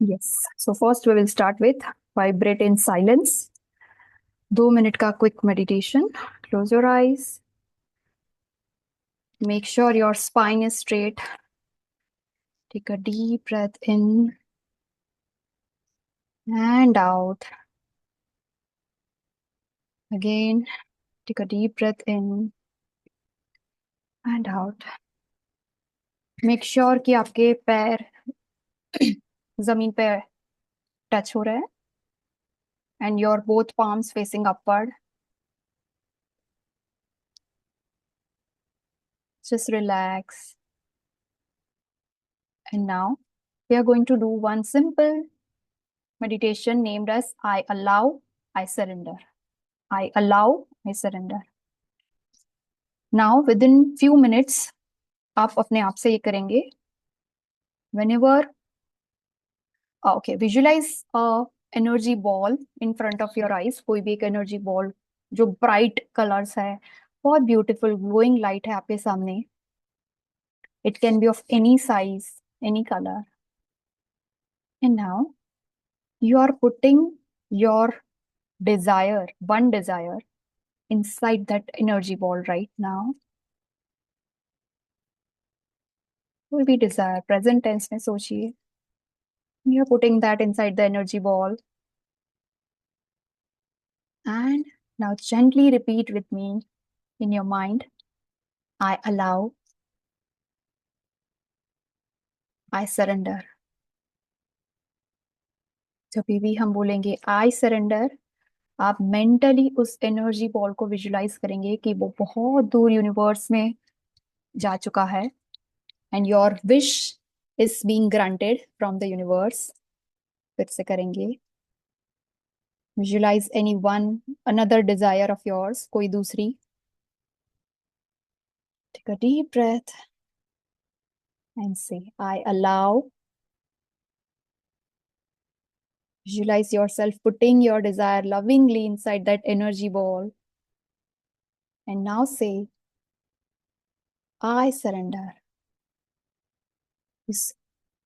Yes. So first we will start with vibrate in silence. 2 minute का quick meditation. Close your eyes. Make sure your spine is straight. Take a deep breath in and out. Again, take a deep breath in and out. Make sure कि आपके पैर जमीन पे touch हो रहे हैं and your both palms facing upward. Just relax. And now we are going to do one simple meditation named as I allow, I surrender. I allow, I surrender. Now within few minutes आप अपने आप से ये करेंगे. Whenever okay, visualize a energy ball in front of your eyes. कोई भी एक energy ball जो bright colors है, बहुत beautiful glowing light है आपके सामने. It can be of any size, any color. And now you are putting your desire, one desire, inside that energy ball right now. कोई भी desire, present tense में सोचिए. You're putting that inside the energy ball. And now gently repeat with me in your mind. I allow. I surrender. जब भी हम बोलेंगे I surrender, आप mentally उस एनर्जी बॉल को विजुलाइज करेंगे कि वो बहुत दूर यूनिवर्स में जा चुका है and your wish is being granted from the universe. फिर से करेंगे. Visualize any one another desire of yours, कोई दूसरी. Take a deep breath and say, I allow. Visualize yourself putting your desire lovingly inside that energy ball. And now say, I surrender. इस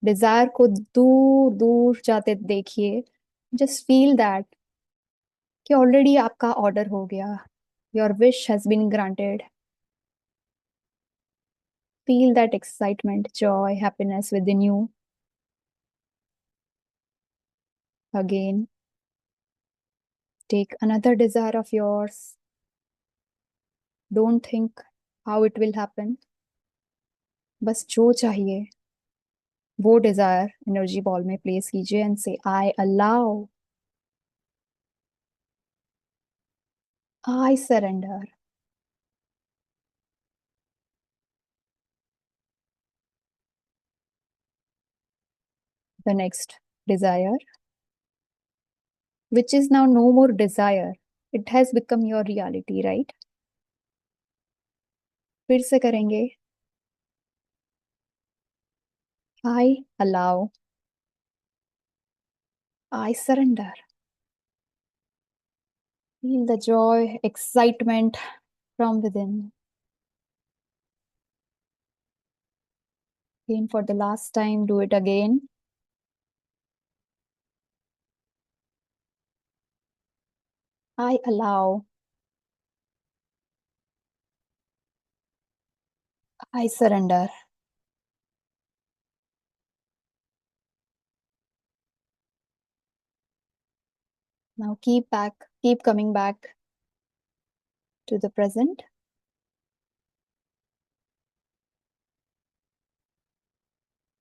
desire को दूर दूर जाते देखिए. Just feel that कि already आपका ऑर्डर हो गया. Your wish has been granted. Feel that excitement, joy, happiness within you. Again, take another desire of yours. Don't think how it will happen. बस जो चाहिए वो डिजायर एनर्जी बॉल में place कीजिए and से आई allow. I surrender. The next desire, which is now no more desire, it has become your reality, right? फिर से करेंगे. I allow. I surrender. Feel the joy, excitement from within. Again, for the last time, do it again. I allow. I surrender. Now keep coming back to the present.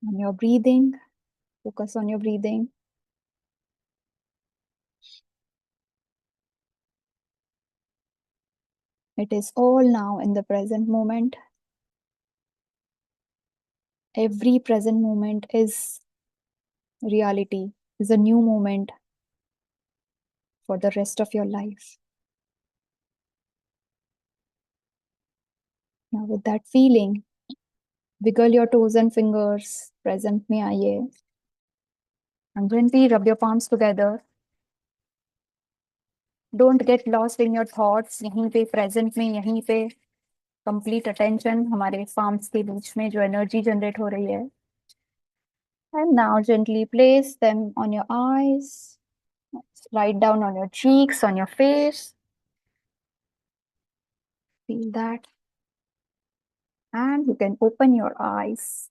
On your breathing. Focus on your breathing. It is all now in the present moment. Every present moment is reality, is a new moment for the rest of your life. Now with that feeling, wiggle your toes and fingers, present में आइए. And gently rub your palms together. Don't get lost in your thoughts. यहीं पे present में, यहीं पे complete attention हमारे palms के बीच में जो energy generate हो रही है. And now gently place them on your eyes, right down on your cheeks, on your face. Feel that. And you can open your eyes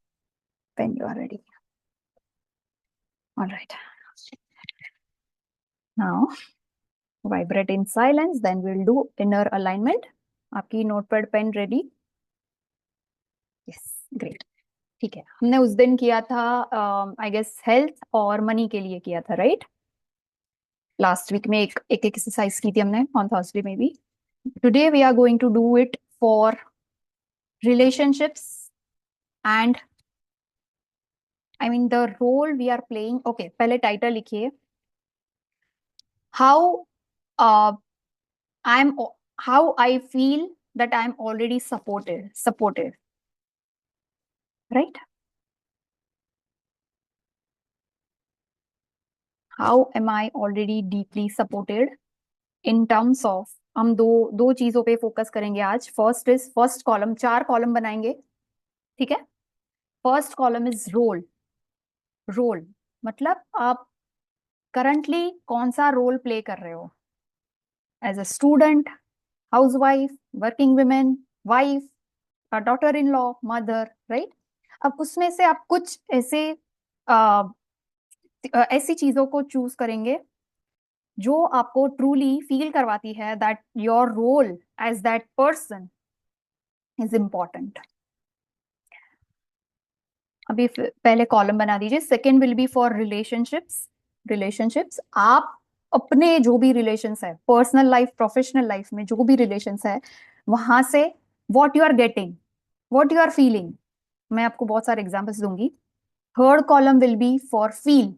when you are ready. All right. Now, vibrate in silence, then we'll do inner alignment. आपकी notepad pen ready? Yes, great. ठीक है, हमने उस दिन किया था I guess health और money के लिए किया था, राइट? लास्ट वीक में एक एक एक्सरसाइज की थी हमने ऑन थर्सडे में भी. Today we are going to do it for relationships and I mean the role we are playing. Okay, पहले टाइटल लिखिए. How uh, I'm how I feel that I'm already supported, right? How am I already deeply supported in terms of हम दो चीजों पे focus करेंगे आज. First column, 4 column बनाएंगे, ठीक है? फर्स्ट कॉलम इज रोल मतलब आप करंटली कौन सा रोल प्ले कर रहे हो as a student, housewife, working women, wife, daughter in law, mother, right? अब उसमें से आप कुछ ऐसी चीजों को चूज करेंगे जो आपको ट्रूली फील करवाती है that your role as that person is important. अभी पहले कॉलम बना दीजिए. Second will be for relationships. आप अपने जो भी रिलेशंस है, पर्सनल लाइफ, प्रोफेशनल लाइफ में जो भी रिलेशंस है, वहां से what you are getting, what you are feeling. मैं आपको बहुत सारे एग्जांपल्स दूंगी. Third column will be for feel.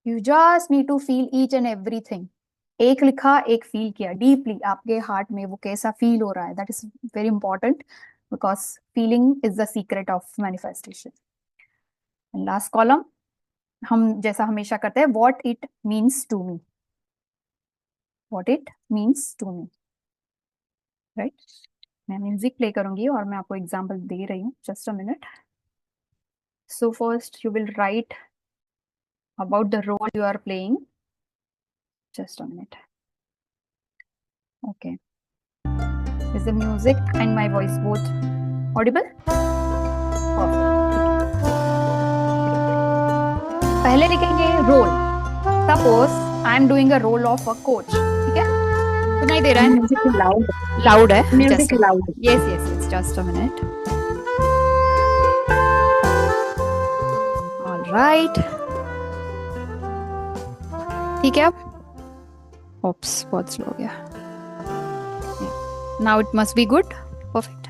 You just need to feel each and everything. एक लिखा, एक फील किया डीपली. आपके हार्ट में वो कैसा फील हो रहा है, that is very important because feeling is the secret of manifestation. And last column हम जैसा हमेशा करते हैं, what it means to me, right? मैं म्यूजिक प्ले करूंगी और मैं आपको एग्जाम्पल दे रही हूँ. Just a minute. So first you will write about the role you are playing. Just a minute. Okay. Is the music and my voice both audible? Perfect. पहले लिखेंगे role. Suppose I am doing a role of a coach. ठीक है? सुनाई दे रहा है? Music loud. Loud है? Music loud. Yes. Just a minute. All right. ठीक है. अब ओप्स, बहुत स्लो हो गया. Now it must be good. Perfect.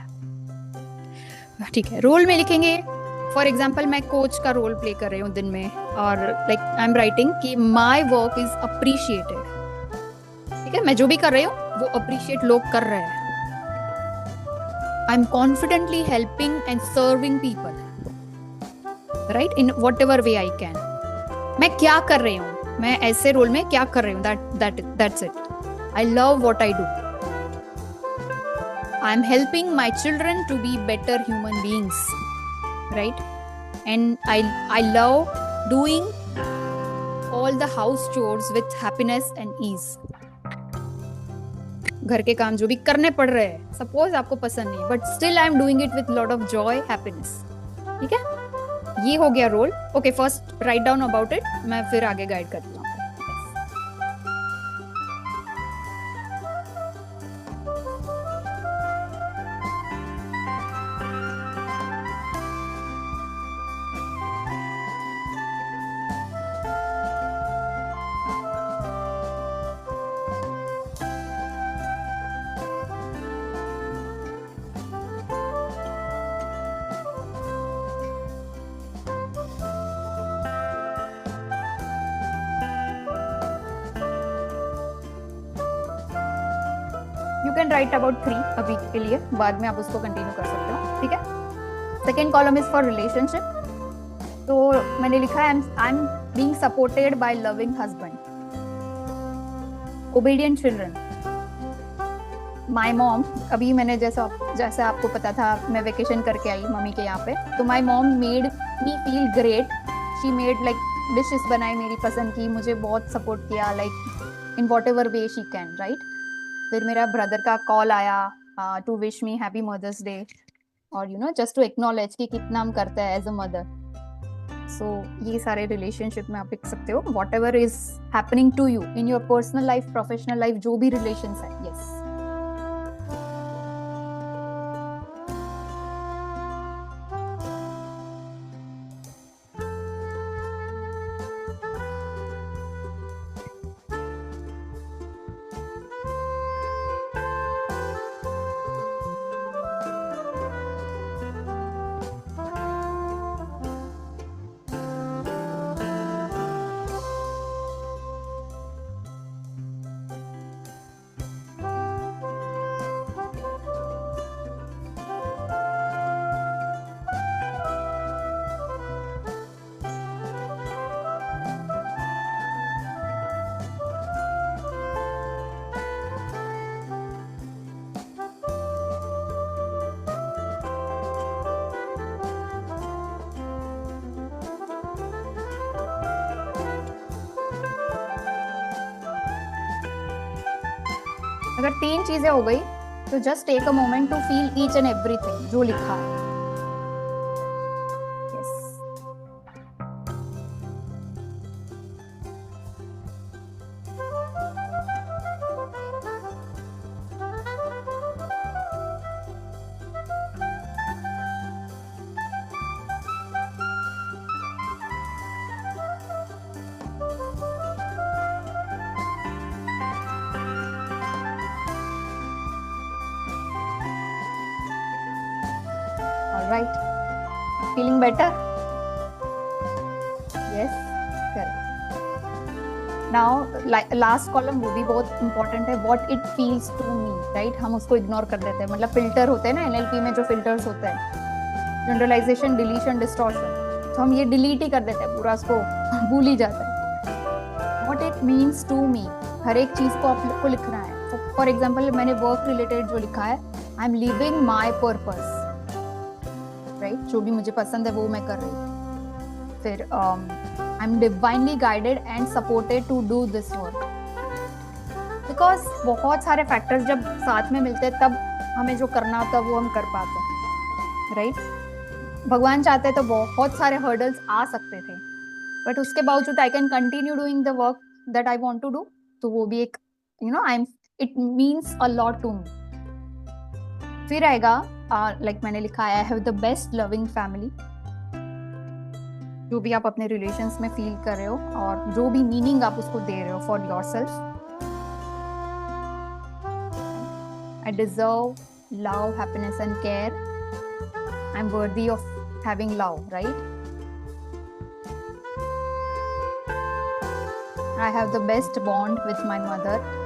ठीक है, रोल में लिखेंगे. फॉर एग्जाम्पल मैं कोच का रोल प्ले कर रही हूँ दिन में, और लाइक आई एम राइटिंग कि माई वर्क इज अप्रिशिएटेड. ठीक है, मैं जो भी कर रही हूँ वो अप्रिशिएट लोग कर रहे हैं. I am confidently helping and serving people, right, in whatever way I can. मैं क्या कर रही हूँ, मैं ऐसे रोल में क्या कर रही हूँ, that's it. I love what I do. I'm helping my children to be better human beings, right? And I love doing all the house chores with happiness and ease. घर के काम जो भी करने पड़ रहे हैं, सपोज आपको पसंद नहीं, but still I am doing it with lot of joy, happiness. ठीक है, ये हो गया role. Okay, first write down about it, मैं फिर आगे गाइड करती हूँ. यू कैन राइट अबाउट 3 अभी के लिए, बाद में आप उसको कंटिन्यू कर सकते हो. ठीक है. Second column is for relationship. तो मैंने लिखा है I am being supported by loving husband, obedient children, my mom, अभी मैंने जैसे आपको पता था मैं वेकेशन करके आई मम्मी के यहाँ पे, तो my mom made me feel great. She made like dishes बनाई मेरी पसंद की, मुझे बहुत सपोर्ट किया like in whatever way she can, right. फिर मेरा ब्रदर का कॉल आया to wish me happy Mother's Day, और you know just to acknowledge कि कितना हम करते हैं एज अ मदर. सो ये सारे रिलेशनशिप में आप लिख सकते हो whatever is happening to you in your personal life, professional life, जो भी रिलेशन है. यस. अगर 3 चीजें हो गई तो just take a moment to feel each and everything जो लिखा है. Yes. Right. Feeling better? Yes. Correct. Now, last column वो भी बहुत important है. What it feels to me, right? हम उसको ignore कर देते हैं. मतलब filter होते हैं ना NLP में, जो filters होते हैं, generalization, deletion, distortion. तो हम ये delete ही कर देते हैं, पूरा उसको भूल ही जाते हैं. What it means to me, हर एक चीज को आपको लिखना है. For example, मैंने work related जो लिखा है, I'm living my purpose. Right, जो भी मुझे पसंद है वो मैं कर रही हूँ. फिर I am divinely guided and supported to do this work. Because बहुत सारे फैक्टर्स जब साथ में मिलते हैं तब हमें जो करना होता है वो हम कर पाते हैं, राइट. भगवान चाहते तो बहुत सारे हर्डल्स आ सकते थे, बट उसके बावजूद I can continue doing the work that I want to do. तो वो भी एक it means a lot to me. फिर आएगा लाइक मैंने लिखा है, I have the best loving family. जो भी आप अपने रिलेशंस में फील कर रहे हो और जो भी मीनिंग आप उसको दे रहे हो for yourself. I deserve love, happiness and care. I am worthy of having love, right. I have the best bond with my mother.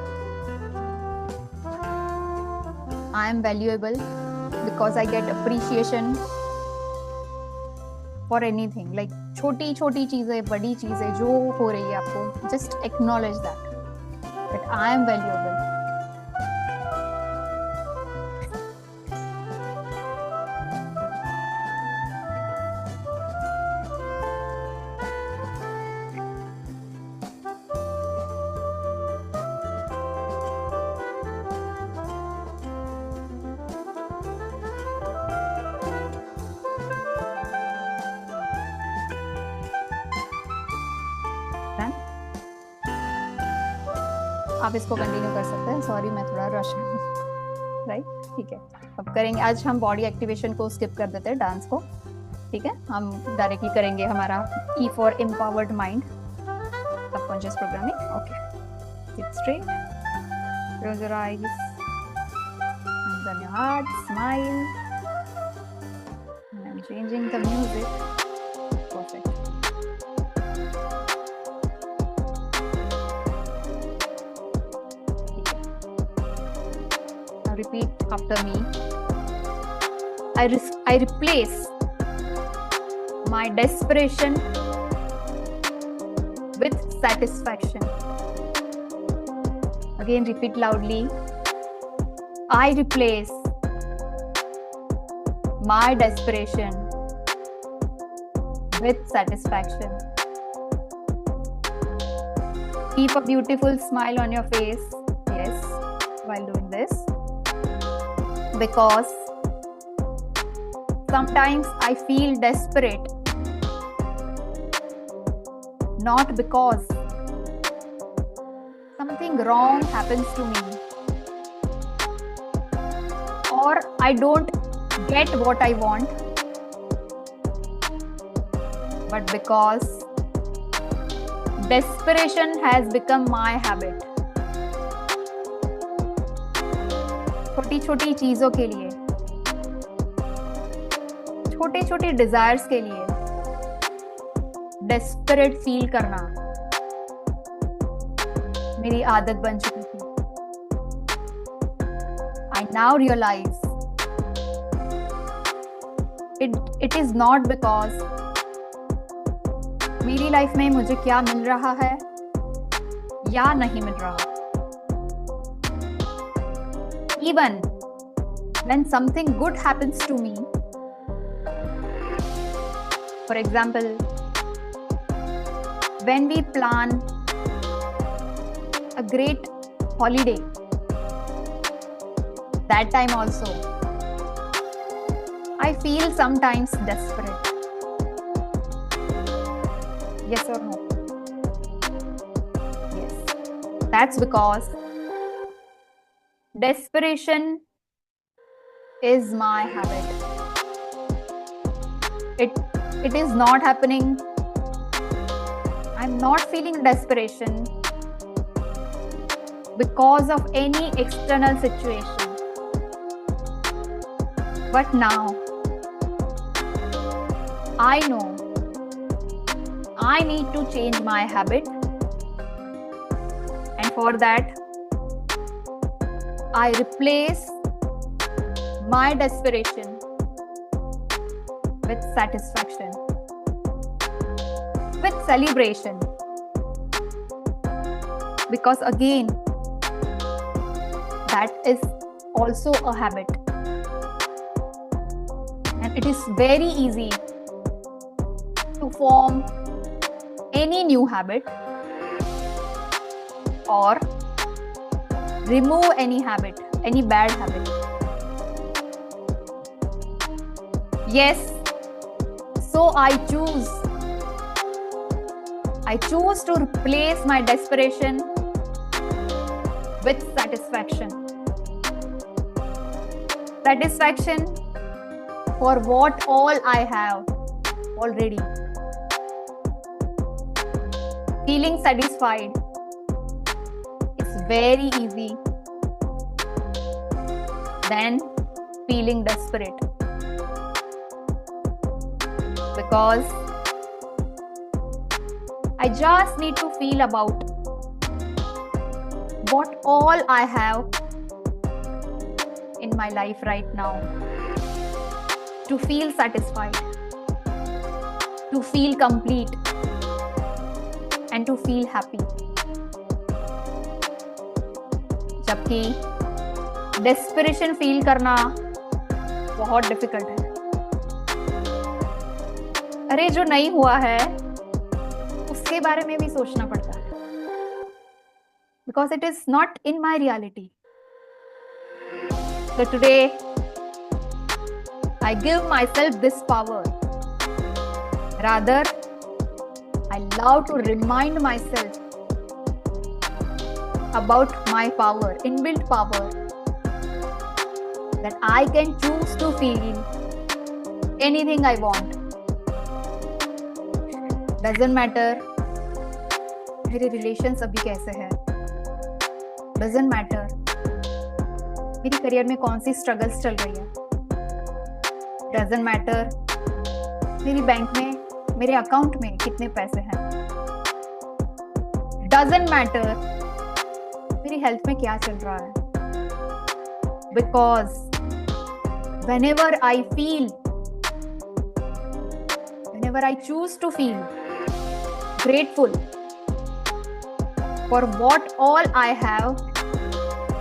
I am valuable because I get appreciation for anything. Like छोटी छोटी चीजें, बड़ी चीजें जो हो रही है आपको, just acknowledge that I am valuable. आप इसको कंटिन्यू कर सकते हैं. सॉरी मैं थोड़ा रश हूँ, राइट. ठीक है, अब करेंगे. आज हम बॉडी एक्टिवेशन को स्किप कर देते हैं, डांस को. ठीक है, हम डायरेक्टली करेंगे हमारा E for empowered mind, subconscious programming. Okay, seat straight, close your eyes, hands on your heart, smile. I'm changing the music. Perfect. Repeat after me. I replace my desperation with satisfaction. Again, repeat loudly. I replace my desperation with satisfaction. Keep a beautiful smile on your face, yes, while doing this. Because sometimes I feel desperate, not because something wrong happens to me, or I don't get what I want, but because desperation has become my habit. छोटी छोटी चीजों के लिए, छोटे छोटे desires के लिए desperate feel करना मेरी आदत बन चुकी थी. I now realize it is not because मेरी लाइफ में मुझे क्या मिल रहा है या नहीं मिल रहा. Even when something good happens to me, for example, when we plan a great holiday, that time also I feel sometimes desperate. Yes or no? Yes. That's because desperation is my habit. It is not happening. I'm not feeling desperation because of any external situation. But now I know I need to change my habit, and for that I replace my desperation with satisfaction, with celebration. Because again, that is also a habit. And it is very easy to form any new habit or remove any habit, any bad habit. Yes, so I choose to replace my desperation with satisfaction. Satisfaction for what all I have already. Feeling satisfied is very easy than feeling desperate. Because I just need to feel about what all I have in my life right now to feel satisfied, to feel complete, and to feel happy. जबकि desperation feel करना बहुत difficult है. अरे जो नहीं हुआ है उसके बारे में भी सोचना पड़ता है, because it is not in my reality. So today I give myself this power. Rather, I love to remind myself about my power, inbuilt power, that I can choose to feel anything I want. Doesn't matter मेरे relations अभी कैसे हैं, doesn't matter मेरी career में कौन सी struggles चल रही है, doesn't matter मेरी बैंक में, मेरे अकाउंट में कितने पैसे हैं, doesn't matter मेरी हेल्थ में क्या चल रहा है. Because whenever I choose to feel grateful for what all I have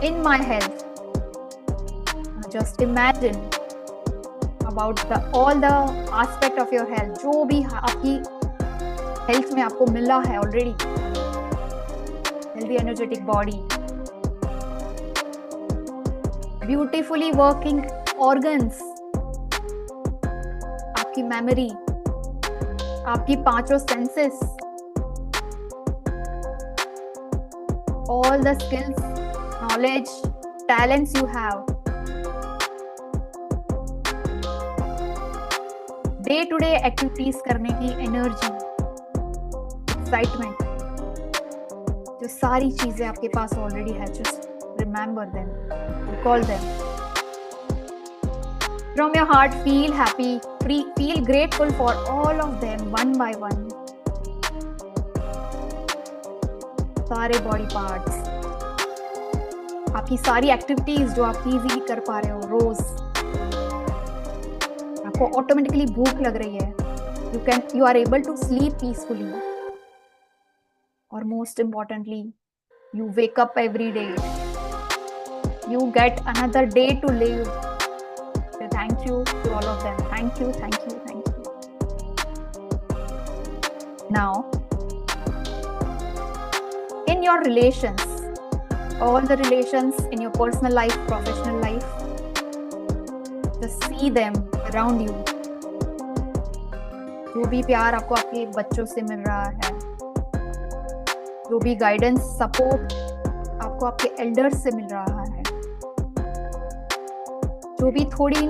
in my health, just imagine about all the aspect of your health, जो भी आपकी health में आपको मिला है already, healthy energetic body, beautifully working organs, आपकी memory, आपकी पांचों senses, all the skills, knowledge, talents you have, day to day activities करने की एनर्जी, एक्साइटमेंट, जो सारी चीजें आपके पास ऑलरेडी है, just remember them, recall them. From your heart feel happy, feel grateful for all of them one by one. सारे body parts, आपकी सारी एक्टिविटीज जो आप इजीली कर पा रहे हो रोज, आपको ऑटोमेटिकली भूख लग रही है, you are able to sleep peacefully, or most importantly, you wake up every day, you get another day to live. So thank you to all of them. Thank you, thank you, thank you. Now, in your relations, all the relations in your personal life, professional life, just see them around you. जो भी प्यार आपको आपके बच्चों से मिल रहा है, जो भी गाइडेंस, सपोर्ट आपको आपके एल्डर्स से मिल रहा है, जो भी थोड़ी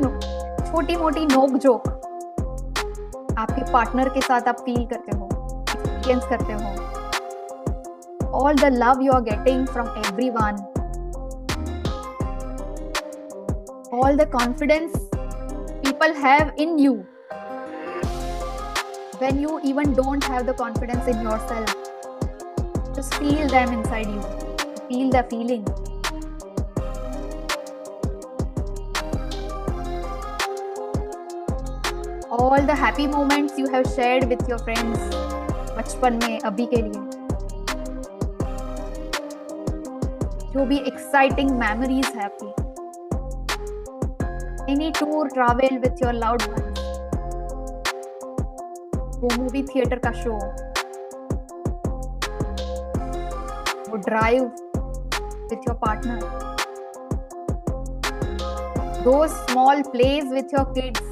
छोटी मोटी नोक जोक आपके पार्टनर के साथ आप फील करते हो, एक्सपीरियंस करते हो, all the love you are getting from everyone, all the confidence people have in you when you even don't have the confidence in yourself. Just feel them inside you, feel the feeling. All the happy moments you have shared with your friends बचपन में, अभी के लिए, जो भी exciting memories है आपकी, any tour travel with your loved ones, वो मूवी थिएटर का शो, वो ड्राइव विथ योर पार्टनर, दो small plays with your kids,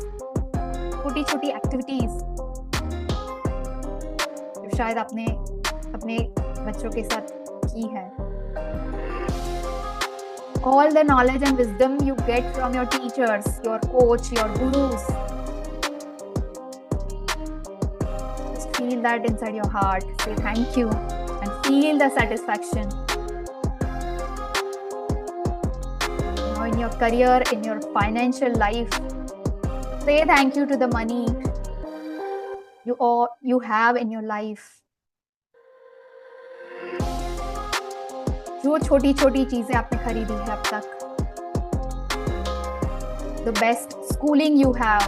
छोटी छोटी एक्टिविटीज जो शायद आपने अपने बच्चों के साथ की है. All the knowledge and wisdom you get from your teachers, your coach, your gurus. Just feel that inside your heart. Say thank you and feel the satisfaction. Now in your career, in your financial life, say thank you to the money you have in your life. जो छोटी छोटी चीजें आपने खरीदी है अब तक, the best schooling you have,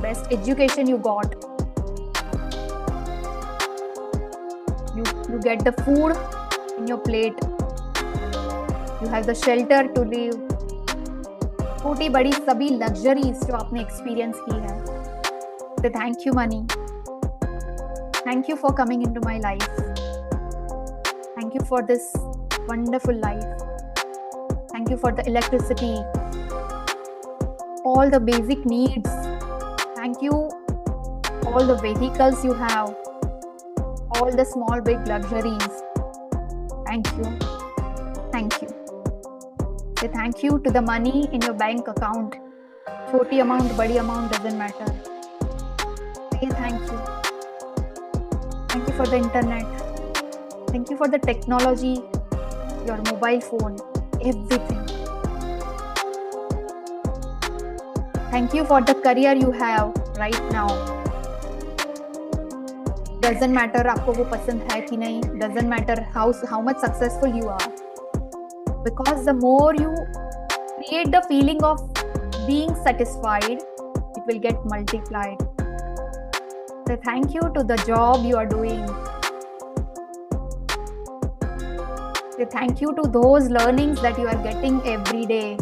best education you got, you get the food in your plate, you have the shelter to live, छोटी बड़ी सभी लग्जरीज जो आपने एक्सपीरियंस की है. So thank you money, thank you for coming into my life, thank you for this wonderful life, thank you for the electricity, all the basic needs, thank you all the vehicles you have, all the small big luxuries, thank you, thank you. Say thank you to the money in your bank account, छोटी amount बड़ी amount doesn't matter. Say thank you, thank you for the internet, thank you for the technology, your mobile phone, everything. Thank you for the career you have right now. Doesn't matter आपको वो पसंद है कि नहीं, doesn't matter how much successful you are, because the more you create the feeling of being satisfied, it will get multiplied. So thank you to the job you are doing. So thank you to those learnings that you are getting every day.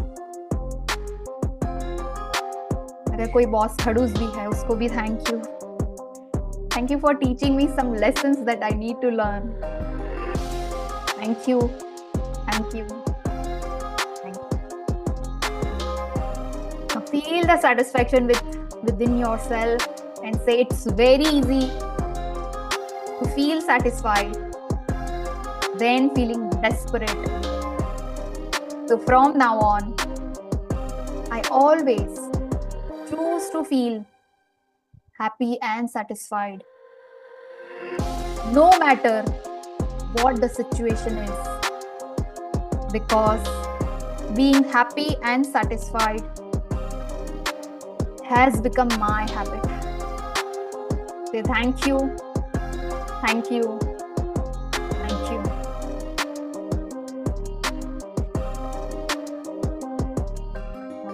अगर कोई boss खड़ूस भी है उसको भी thank you. Thank you for teaching me some lessons that I need to learn. Thank you. Thank you. Thank you. Now feel the satisfaction within yourself and say it's very easy to feel satisfied, then feeling desperate. So from now on, I always choose to feel happy and satisfied, no matter what the situation is, because being happy and satisfied has become my habit. Say thank you, thank you, thank you.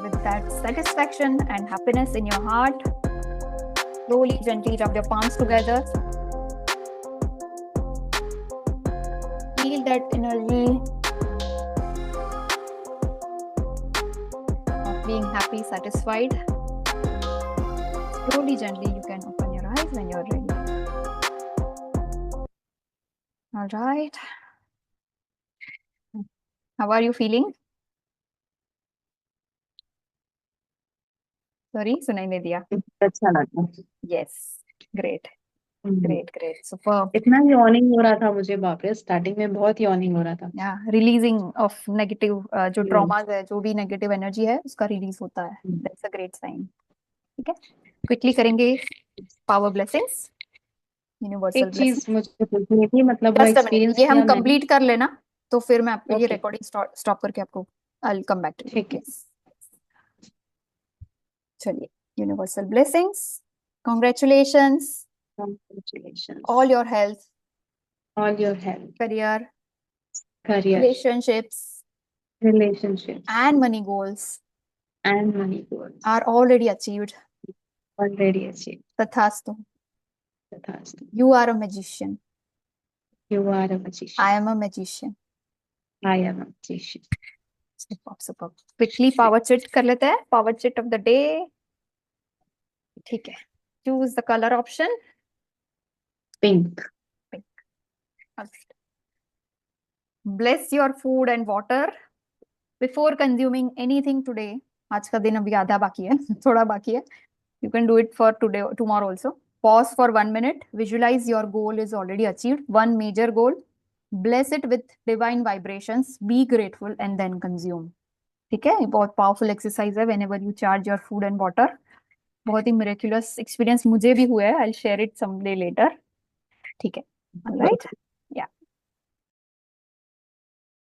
With that satisfaction and happiness in your heart, slowly, gently rub your palms together. Feel that energy of being happy, satisfied. Slowly, gently, you can open your eyes when you're ready. All right. How are you feeling? Sorry, सुनाई नहीं दिया. अच्छा लगा. Yes, great, great, great, superb. इतना yawning हो रहा था मुझे, बाप रे, स्टार्टिंग में बहुत यॉर्निंग हो रहा था. Yeah, releasing of negative जो traumas है, जो भी negative energy है, उसका release होता है. That's a great sign. ठीक है, quickly करेंगे power blessings, universal एक चीज blessings. मुझे पूछनी थी, मतलब वो Just a minute, एक्सपीरियंस ये किया हम मैंने. कंप्लीट कर लेना, तो फिर मैं आपको ये Okay. रिकॉर्डिंग स्टॉप करके आपको I'll come back to you. ठीक है. Yes. चलिए, universal blessings, congratulations, Congratulations. all your health, All your health, career, career, relationships, relationships, and money goals and money goals are already achieved. already achieved. Tathastu. Tathastu. You are a magician. You are a magician. I am a magician. I am a magician. Superb, superb. Quickly power chit कर लेते हैं. Power chit of the day. ठीक है. Choose the color option. Pink. Pink. Bless your food and water before consuming anything today. आज का दिन अभी आधा बाकी है, थोड़ा बाकी है. You can do it for today, tomorrow also. Pause for 1 minute. Visualize your goal is already achieved. One major goal. Bless it with divine vibrations. Be grateful and then consume. ठीक है, ये बहुत पावरफुल एक्सरसाइज है. Whenever you charge your food and water. बहुत ही miraculous experience मुझे भी हुआ है. I'll share it someday later. ठीक है. All right.